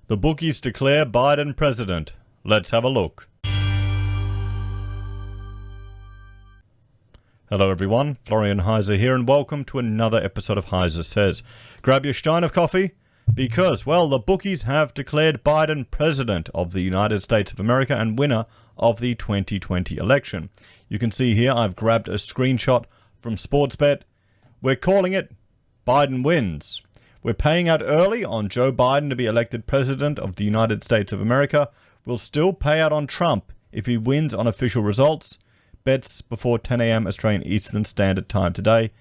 The bookies declare Biden president. Let's have a look. Hello everyone, Florian.heise here, and welcome to another episode of HeiseSays. Grab your stein of coffee, because, well, the bookies have declared Biden president of the United States of America and winner of the 2020 election. You can see here I've grabbed a screenshot from Sportsbet. We're calling it Biden wins. We're paying out early on Joe Biden to be elected president of the United States of America. We'll still pay out on Trump if he wins on official results. Bets before 10 a.m. Australian Eastern Standard Time today.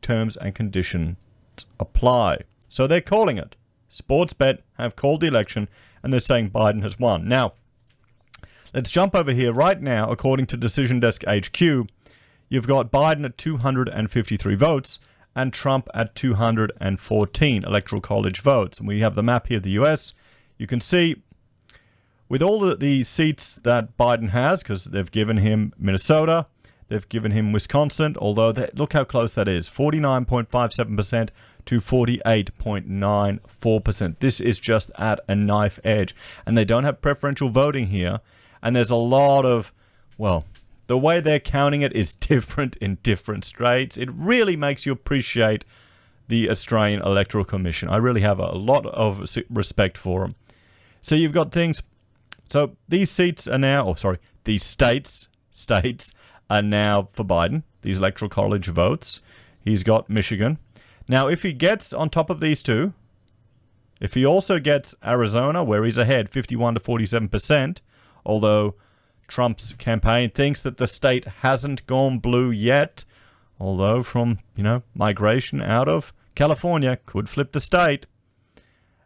Terms and conditions apply. So they're calling it. Sportsbet have called the election and they're saying Biden has won. Now, let's jump over here right now. According to Decision Desk HQ, you've got Biden at 253 votes and Trump at 214 Electoral College votes. And we have the map here of the US. You can see with all the seats that Biden has, because they've given him Minnesota, they've given him Wisconsin, although look how close that is, 49.57% to 48.94%. This is just at a knife edge. And they don't have preferential voting here. And there's a lot of, well, the way they're counting it is different in different states. It really makes you appreciate the Australian Electoral Commission. I really have a lot of respect for them. So you've got things. So these seats are now, these states are now for Biden, these Electoral College votes. He's got Michigan. Now, if he gets on top of these two, if he also gets Arizona, where he's ahead 51 to 47%, although Trump's campaign thinks that the state hasn't gone blue yet, although from, migration out of California could flip the state.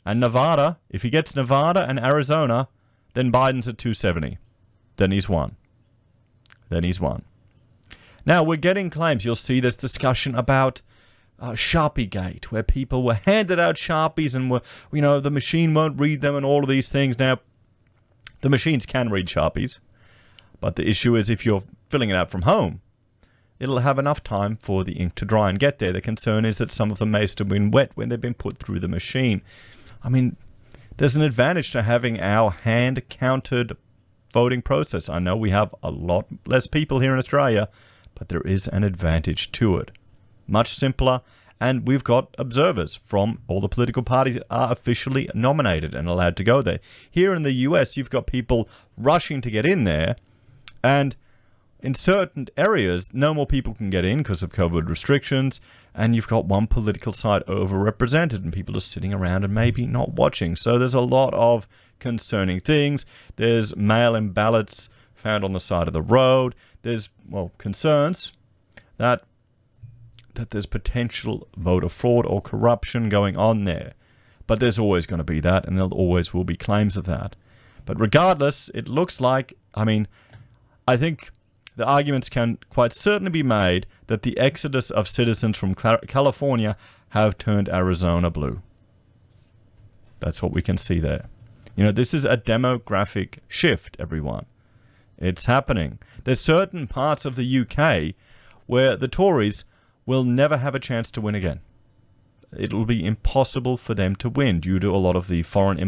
And Nevada, if he gets Nevada and Arizona, then Biden's at 270. Then he's won. Now, we're getting claims. You'll see this discussion about Sharpie Gate, where people were handed out Sharpies and the machine won't read them and all of these things. Now, the machines can read Sharpies, but the issue is if you're filling it out from home, it'll have enough time for the ink to dry and get there. The concern is that some of them may still be wet when they've been put through the machine. I mean, there's an advantage to having our hand-counted voting process. I know we have a lot less people here in Australia, but there is an advantage to it. Much simpler, and we've got observers from all the political parties are officially nominated and allowed to go there. Here in the US, you've got people rushing to get in there, and in certain areas, no more people can get in because of COVID restrictions, and you've got one political side overrepresented, and people are sitting around and maybe not watching. So there's a lot of concerning things. There's mail-in ballots found on the side of the road. There's, concerns that there's potential voter fraud or corruption going on there. But there's always going to be that, and there always will be claims of that. But regardless, it looks like, I think the arguments can quite certainly be made that the exodus of citizens from California have turned Arizona blue. That's what we can see there. This is a demographic shift, everyone. It's happening. There's certain parts of the UK where the Tories will never have a chance to win again. It'll be impossible for them to win due to a lot of the foreign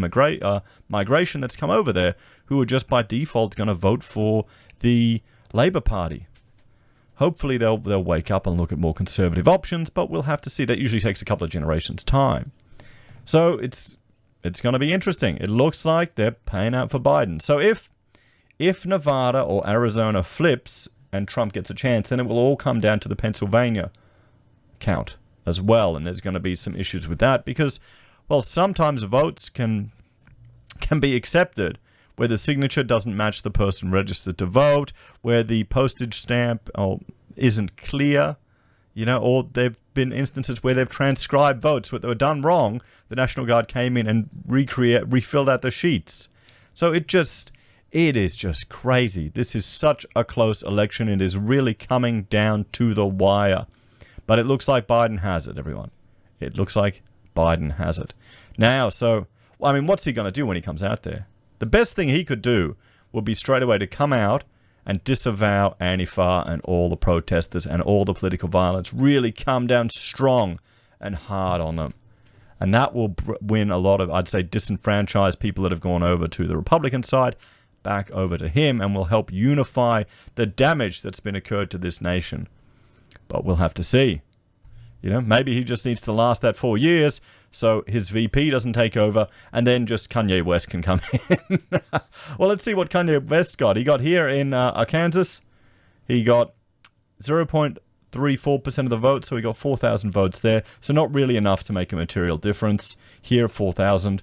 migration that's come over there, who are just by default going to vote for the Labour Party. Hopefully they'll wake up and look at more conservative options, but we'll have to see. That usually takes a couple of generations' time. So it's going to be interesting. It looks like they're paying out for Biden. So if Nevada or Arizona flips and Trump gets a chance, then it will all come down to the Pennsylvania count as well, and there's going to be some issues with that because, sometimes votes can be accepted where the signature doesn't match the person registered to vote, where the postage stamp isn't clear, or there've been instances where they've transcribed votes where they were done wrong. The National Guard came in and refilled out the sheets. So it is just crazy. This is such a close election. It is really coming down to the wire. But it looks like Biden has it, everyone. It looks like Biden has it. Now, what's he going to do when he comes out there? The best thing he could do would be straight away to come out and disavow Antifa and all the protesters and all the political violence. Really come down strong and hard on them. And that will win a lot of, I'd say, disenfranchised people that have gone over to the Republican side back over to him, and will help unify the damage that's been occurred to this nation. But we'll have to see. Maybe he just needs to last that 4 years so his VP doesn't take over, and then just Kanye West can come in. Well, let's see what Kanye West got. He got here in Arkansas. He got 0.34% of the vote, so he got 4,000 votes there. So not really enough to make a material difference. Here, 4,000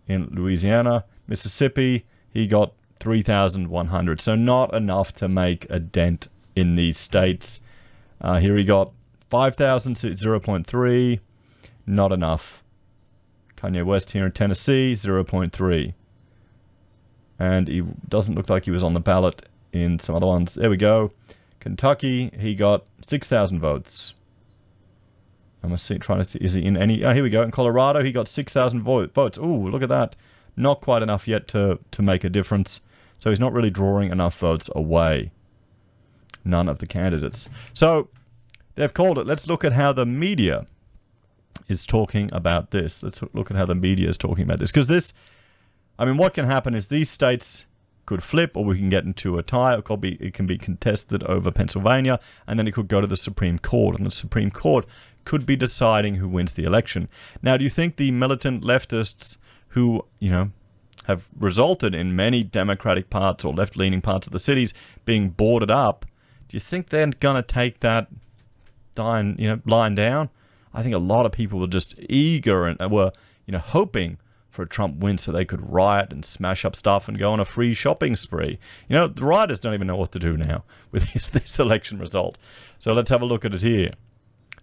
in Louisiana. Mississippi, he got 3,100. So not enough to make a dent in these states. Here he got 5,000, so 0.3. Not enough. Kanye West here in Tennessee, 0.3. And he doesn't look like he was on the ballot in some other ones. There we go. Kentucky, he got 6,000 votes. I'm trying to see, is he in any? Oh, here we go. In Colorado, he got 6,000 votes. Ooh, look at that. Not quite enough yet to make a difference. So he's not really drawing enough votes away. None of the candidates. So they've called it. Let's look at how the media is talking about this. Let's look at how the media is talking about this. Because this, what can happen is these states could flip, or we can get into a tie. It can be contested over Pennsylvania, and then it could go to the Supreme Court, and the Supreme Court could be deciding who wins the election. Now, do you think the militant leftists who, have resulted in many Democratic parts or left-leaning parts of the cities being boarded up, do you think they're going to take that line down? I think a lot of people were just eager and were, hoping for a Trump win so they could riot and smash up stuff and go on a free shopping spree. The rioters don't even know what to do now with this election result. So let's have a look at it here.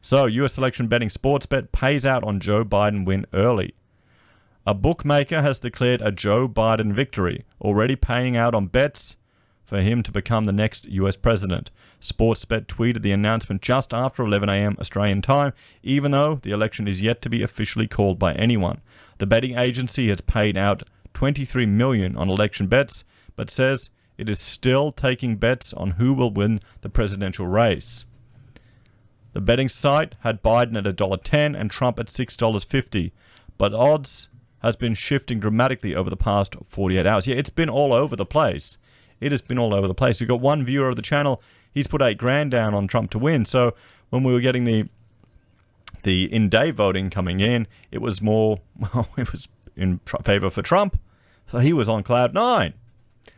So, U.S. election betting sports bet pays out on Joe Biden win early. A bookmaker has declared a Joe Biden victory, already paying out on bets for him to become the next U.S. president. Sportsbet tweeted the announcement just after 11 a.m. Australian time, even though the election is yet to be officially called by anyone. The betting agency has paid out $23 million on election bets, but says it is still taking bets on who will win the presidential race. The betting site had Biden at $1.10 and Trump at $6.50, but odds has been shifting dramatically over the past 48 hours. Yeah, it's been all over the place. It has been all over the place. We've got one viewer of the channel. He's put $8,000 down on Trump to win. So when we were getting the in-day voting coming in, it was more, it was in favor for Trump. So he was on cloud 9.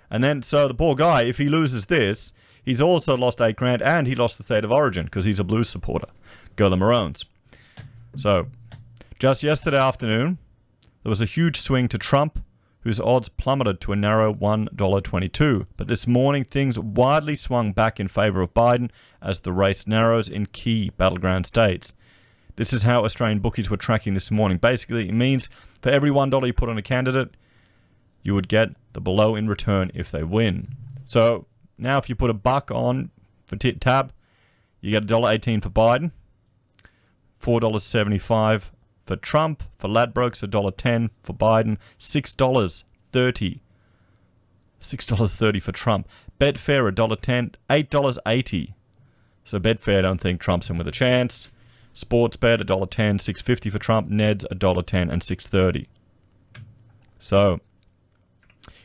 And then, so the poor guy, if he loses this, he's also lost $8,000 and he lost the state of origin because he's a Blues supporter. Go the Maroons. So just yesterday afternoon, there was a huge swing to Trump, whose odds plummeted to a narrow $1.22. But this morning, things widely swung back in favor of Biden as the race narrows in key battleground states. This is how Australian bookies were tracking this morning. Basically, it means for every $1 you put on a candidate, you would get the below in return if they win. So now if you put $1 on for tab, you get $1.18 for Biden, $4.75 for Trump. For Ladbrokes, $1.10 for Biden, $6.30. $6.30 for Trump. Betfair, $1.10, $8.80. So Betfair, I don't think Trump's in with a chance. Sportsbet, $1.10, $6.50 for Trump. Ned's, $1.10 and $6.30. So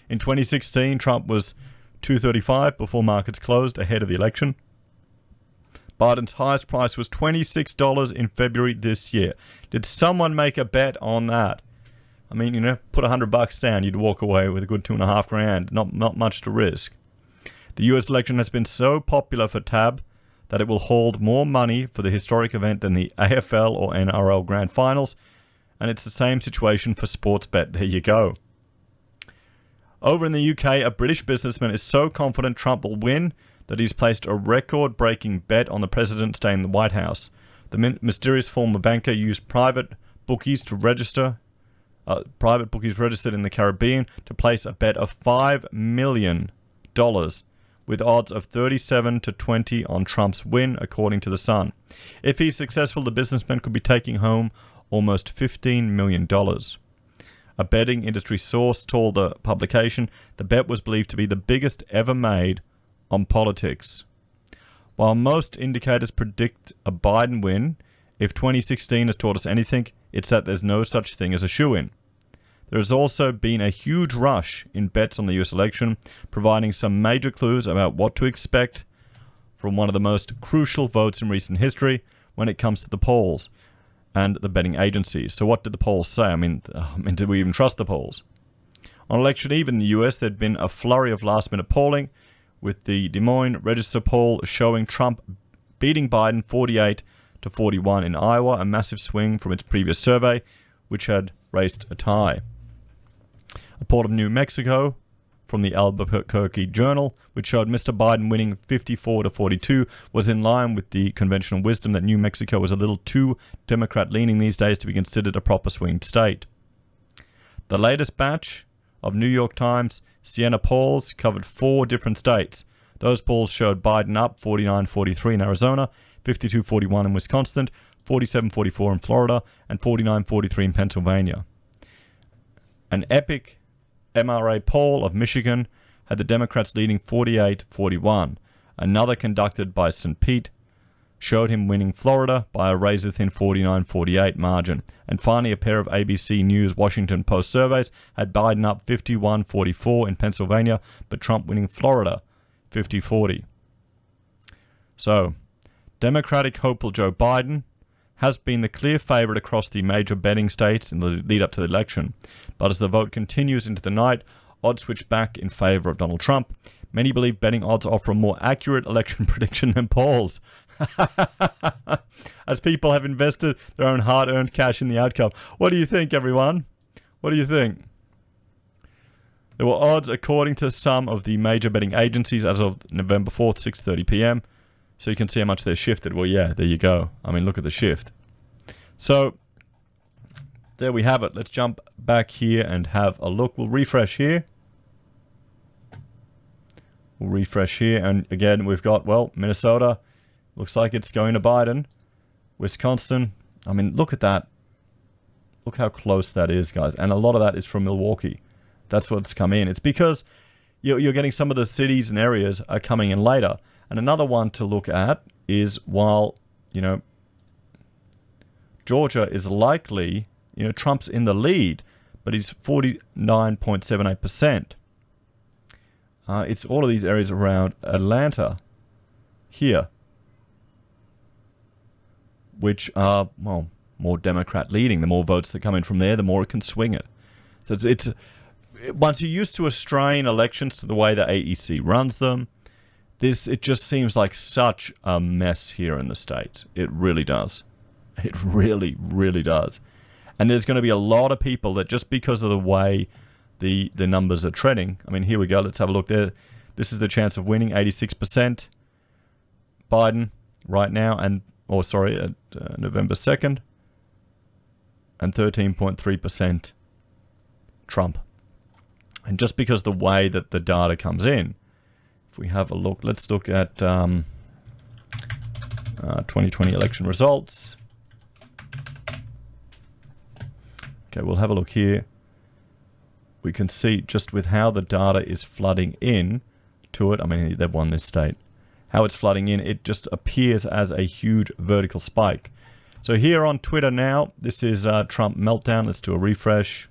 in 2016, Trump was $2.35 before markets closed ahead of the election. Biden's highest price was $26 in February this year. Did someone make a bet on that? I mean, put $100 down, you'd walk away with a good $2,500. Not much to risk. The US election has been so popular for Tab that it will hold more money for the historic event than the AFL or NRL Grand Finals, and it's the same situation for Sportsbet. There you go. Over in the UK, a British businessman is so confident Trump will win that he's placed a record-breaking bet on the president staying in the White House. The mysterious former banker used private bookies registered in the Caribbean to place a bet of $5 million with odds of 37-20 on Trump's win, according to The Sun. If he's successful, the businessman could be taking home almost $15 million. A betting industry source told the publication the bet was believed to be the biggest ever made on politics. While most indicators predict a Biden win, if 2016 has taught us anything, It's that there's no such thing as a shoo-in. There has also been a huge rush in bets on the US election, providing some major clues about what to expect from one of the most crucial votes in recent history when it comes to the polls and the betting agencies. So what did the polls say? I mean, did we even trust the polls? On election eve in the US, there'd been a flurry of last-minute polling, with the Des Moines Register poll showing Trump beating Biden 48-41 in Iowa, a massive swing from its previous survey, which had raced a tie. A poll of New Mexico from the Albuquerque Journal, which showed Mr. Biden winning 54-42, was in line with the conventional wisdom that New Mexico was a little too Democrat-leaning these days to be considered a proper swing state. The latest batch of New York Times Siena polls covered 4 different states. Those polls showed Biden up 49-43 in Arizona, 52-41 in Wisconsin, 47-44 in Florida, and 49-43 in Pennsylvania. An epic MRA poll of Michigan had the Democrats leading 48-41. Another conducted by St. Pete showed him winning Florida by a razor-thin 49-48 margin. And finally, a pair of ABC News Washington Post surveys had Biden up 51-44 in Pennsylvania, but Trump winning Florida 50-40. So, Democratic hopeful Joe Biden has been the clear favorite across the major betting states in the lead up to the election. But as the vote continues into the night, odds switch back in favor of Donald Trump. Many believe betting odds offer a more accurate election prediction than polls. As people have invested their own hard-earned cash in the outcome. What do you think, everyone? What do you think? There were odds according to some of the major betting agencies as of November 4th, 6:30 p.m. So you can see how much they're shifted. Well, yeah, there you go. I mean, look at the shift. So, there we have it. Let's jump back here and have a look. We'll refresh here. We'll refresh here. And again, we've got, well, Minnesota. Looks like it's going to Biden. Wisconsin. I mean, look at that. Look how close that is, guys. And a lot of that is from Milwaukee. That's what's come in. It's because you're getting some of the cities and areas are coming in later. And another one to look at is while, Georgia is likely, Trump's in the lead, but he's 49.78%. It's all of these areas around Atlanta here, which are, well, more Democrat leading. The more votes that come in from there, the more it can swing it. So it's once you're used to Australian elections, to the way the AEC runs them, it just seems like such a mess here in the States. It really does. It really, really does. And there's going to be a lot of people that just because of the way the numbers are trending. I mean, here we go. Let's have a look there. This is the chance of winning, 86% Biden right now, November 2nd, and 13.3% Trump. And just because the way that the data comes in, if we have a look, let's look at 2020 election results. Okay, we'll have a look here. We can see just with how the data is flooding in to it. I mean, they've won this state. How it's flooding in, it just appears as a huge vertical spike. So here on Twitter now, this is Trump meltdown. Let's do a refresh.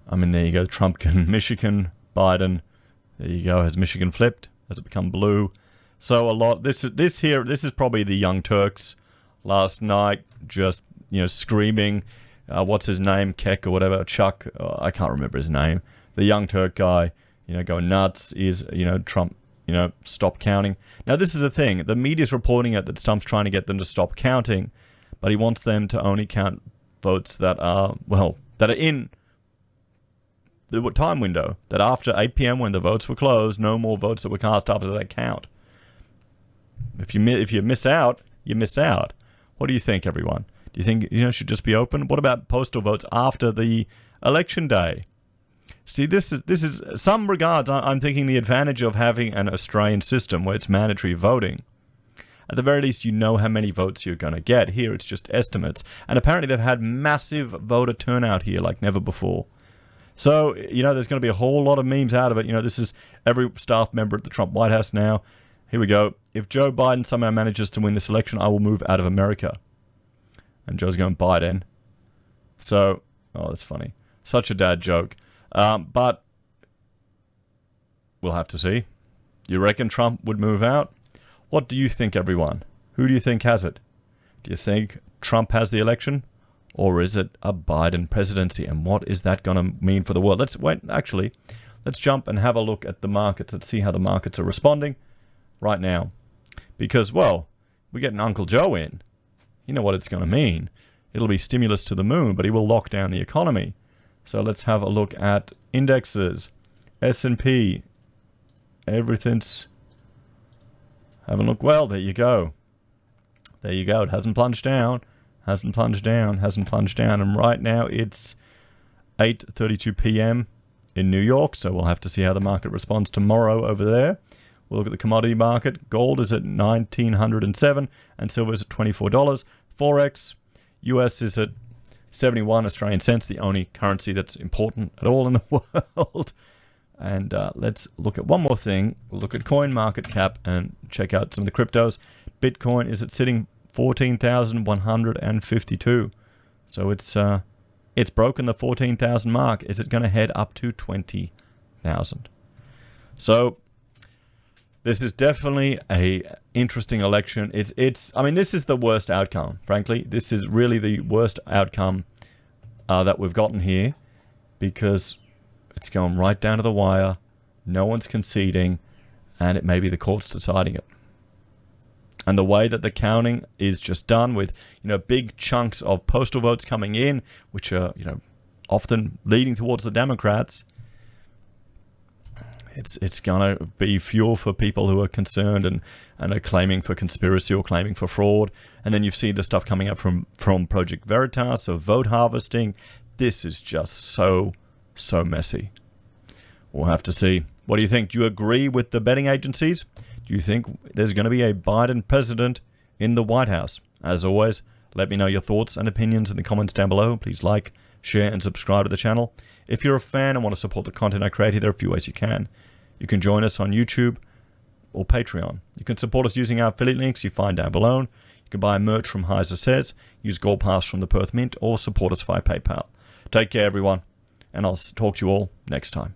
I mean, there you go. Trump can Michigan, Biden. There you go. Has Michigan flipped? Has it become blue? So a lot. This is probably the Young Turks last night, just screaming. What's his name? Keck or whatever. Chuck. I can't remember his name. The Young Turk guy. Going nuts. Is Trump. Stop counting. Now this is the thing. The media's reporting it that Trump's trying to get them to stop counting, but he wants them to only count votes that are in the time window, that after 8 p.m. when the votes were closed, no more votes that were cast after that count. If you miss out, you miss out. What do you think, everyone? Do you think should just be open? What about postal votes after the election day? See, this is some regards. I'm thinking the advantage of having an Australian system where it's mandatory voting. At the very least, you know how many votes you're going to get. Here, it's just estimates, and apparently they've had massive voter turnout here like never before. So, there's going to be a whole lot of memes out of it. This is every staff member at the Trump White House now. Here we go. If Joe Biden somehow manages to win this election, I will move out of America. And Joe's going Biden. So, oh, that's funny. Such a dad joke. But we'll have to see. You reckon Trump would move out? What do you think, everyone? Who do you think has it? Do you think Trump has the election? Or is it a Biden presidency? And what is that going to mean for the world? Let's jump and have a look at the markets. Let's see how the markets are responding right now. Because, well, we're getting Uncle Joe in. You know what it's going to mean. It'll be stimulus to the moon, but he will lock down the economy. So let's have a look at indexes. S&P. Everything's having a look. Well, there you go. There you go. It hasn't plunged down. Hasn't plunged down. Hasn't plunged down. And right now it's 8:32 p.m. in New York. So we'll have to see how the market responds tomorrow over there. We'll look at the commodity market. Gold is at $1,907 and silver is at $24. Forex, US is at 71 Australian cents, the only currency that's important at all in the world. And let's look at one more thing. We'll look at coin market cap and check out some of the cryptos. Bitcoin is at sitting 14,152. So it's broken the 14,000 mark. Is it going to head up to 20,000? So this is definitely a interesting election. I mean, this is the worst outcome, frankly. This is really the worst outcome that we've gotten here, because it's going right down to the wire. No one's conceding, and it may be the courts deciding it. And the way that the counting is just done with, big chunks of postal votes coming in, which are, often leading towards the Democrats, it's going to be fuel for people who are concerned and are claiming for conspiracy or claiming for fraud. And then you see the stuff coming up from Project Veritas of vote harvesting. This is just so messy. We'll have to see. What do you think? Do you agree with the betting agencies? Do you think there's going to be a Biden president in the White House? As always, let me know your thoughts and opinions in the comments down below. Please like, share, and subscribe to the channel. If you're a fan and want to support the content I create here, there are a few ways you can. You can join us on YouTube or Patreon. You can support us using our affiliate links you find down below. You can buy merch from HeiseSays, use Gold Pass from the Perth Mint, or support us via PayPal. Take care, everyone, and I'll talk to you all next time.